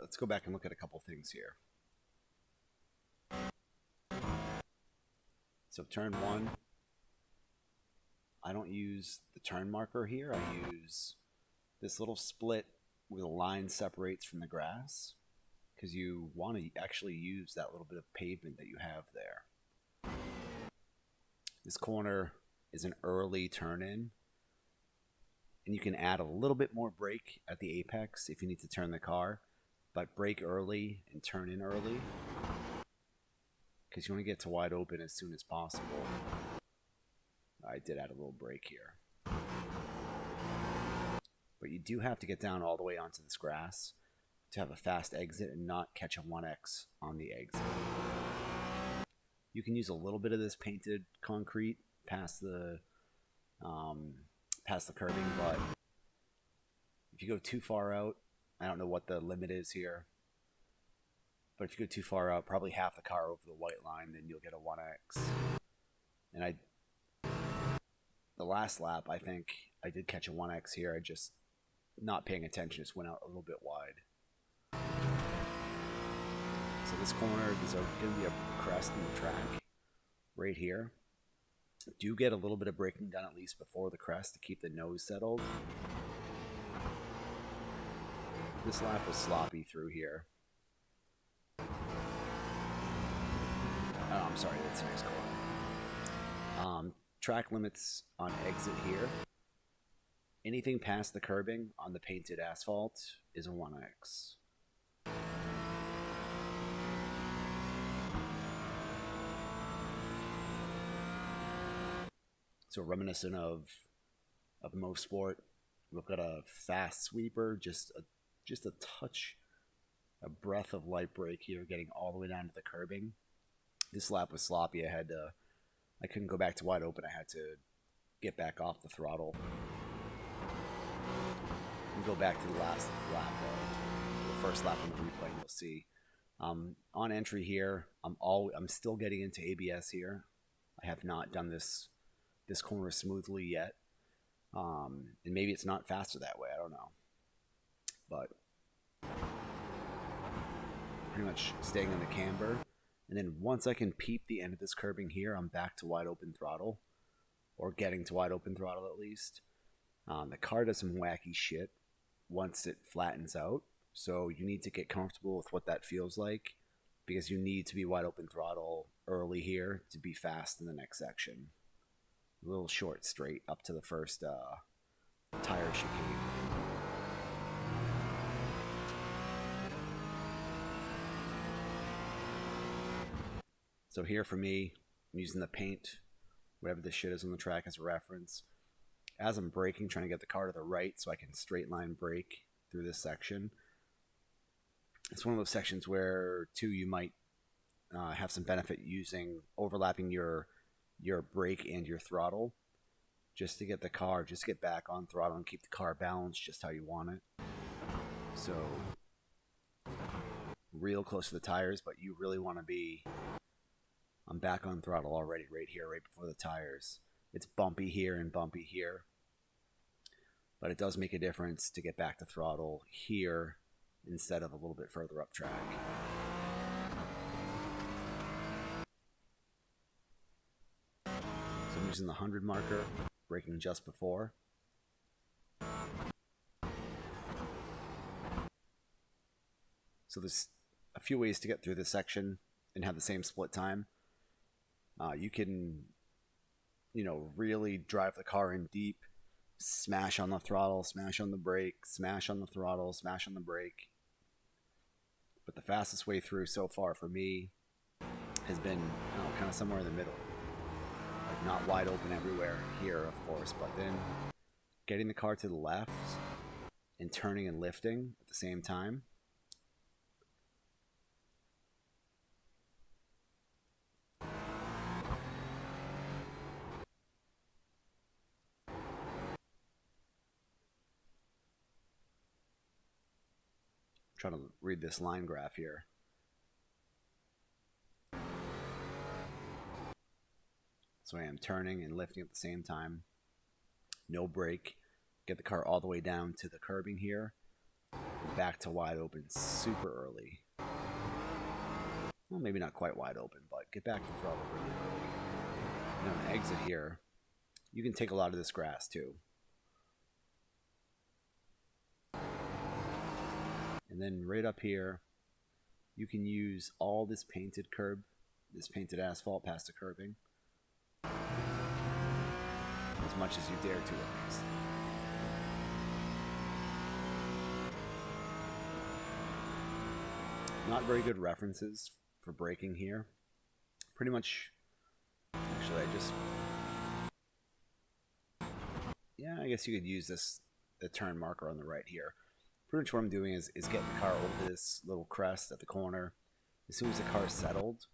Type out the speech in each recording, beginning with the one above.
let's go back and look at a couple things here. So turn 1, I don't use the turn marker here. I use this little split where the line separates from the grass, because you want to actually use that little bit of pavement that you have there. This corner is an early turn in, and you can add a little bit more brake at the apex if you need to turn the car, but brake early and turn in early, because you want to get to wide open as soon as possible. I did add a little brake here. But you do have to get down all the way onto this grass to have a fast exit and not catch a 1X on the exit. You can use a little bit of this painted concrete past the curbing, but if you go too far out, I don't know what the limit is here, but if you go too far out, probably half the car over the white line, then you'll get a 1X. And the last lap, I think I did catch a 1X here. I just, not paying attention, just went out a little bit wide. So this corner, there's going to be a crest in the track right here. Do get a little bit of braking done at least before the crest to keep the nose settled. This lap was sloppy through here. Oh, I'm sorry, that's the next corner. Track limits on exit here. Anything past the curbing on the painted asphalt is a 1X. So reminiscent of most sport, we've got a fast sweeper, just a touch, a breath of light brake here, getting all the way down to the curbing. This lap was sloppy. I couldn't go back to wide open. I had to get back off the throttle. And go back to the last lap, the first lap on the replay, and you'll see. On entry here, I'm still getting into ABS here. I have not done this corner smoothly yet. And maybe it's not faster that way, I don't know. But pretty much staying in the camber. And then once I can peep the end of this curbing here, I'm back to wide open throttle, or getting to wide open throttle at least. The car does some wacky shit once it flattens out, so you need to get comfortable with what that feels like, because you need to be wide open throttle early here to be fast in the next section. A little short straight up to the first tire chicane. So here for me, I'm using the paint, whatever this shit is on the track, as a reference. As I'm braking, trying to get the car to the right so I can straight line brake through this section. It's one of those sections where, too, you might have some benefit overlapping your brake and your throttle, just to get the car, just get back on throttle and keep the car balanced just how you want it. So, real close to the tires, but you really want to be... I'm back on throttle already, right here, right before the tires. It's bumpy here and bumpy here, but it does make a difference to get back to throttle here instead of a little bit further up track. So I'm using the 100 marker, braking just before. So there's a few ways to get through this section and have the same split time. You can, really drive the car in deep, smash on the throttle, smash on the brake, smash on the throttle, smash on the brake. But the fastest way through so far for me has been kind of somewhere in the middle. Like, not wide open everywhere here, of course, but then getting the car to the left and turning and lifting at the same time. Trying to read this line graph here. So I am turning and lifting at the same time. No brake. Get the car all the way down to the curbing here. back to wide open super early. Well, maybe not quite wide open, but get back to throttle really early. And on the exit here, you can take a lot of this grass too. And then right up here, you can use all this painted curb, this painted asphalt past the curbing, as much as you dare to at least. Not very good references for braking here. Pretty much, actually I guess you could use the turn marker on the right here. Pretty much what I'm doing is getting the car over this little crest at the corner. As soon as the car is settled,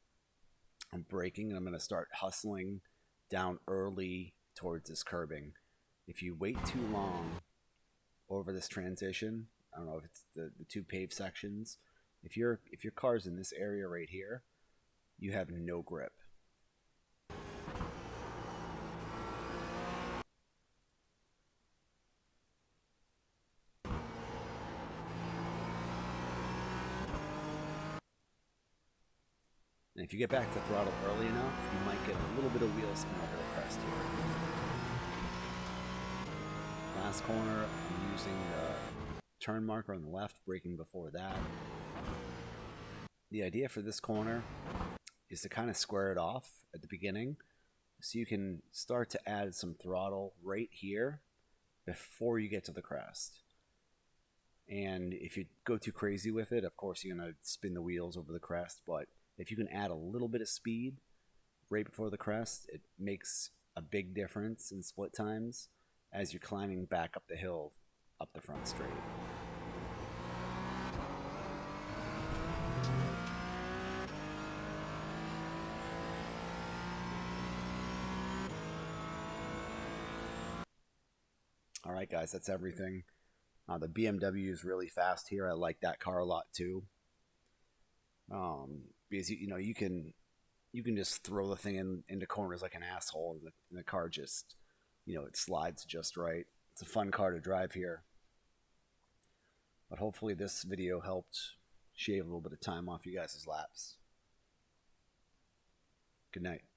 I'm braking and I'm going to start hustling down early towards this curbing. If you wait too long over this transition, I don't know if it's the two paved sections, if your car's in this area right here, you have no grip. And if you get back to throttle early enough, you might get a little bit of wheel spin over the crest here. Last corner, I'm using the turn marker on the left, braking before that. The idea for this corner is to kind of square it off at the beginning so you can start to add some throttle right here before you get to the crest. And if you go too crazy with it, of course you're going to spin the wheels over the crest, but if you can add a little bit of speed right before the crest, it makes a big difference in split times as you're climbing back up the hill up the front straight. All right, guys, that's everything. The BMW is really fast here. I like that car a lot too. Because you can just throw the thing into corners like an asshole, and the car just it slides just right. It's a fun car to drive here. But hopefully this video helped shave a little bit of time off you guys' laps. Good night.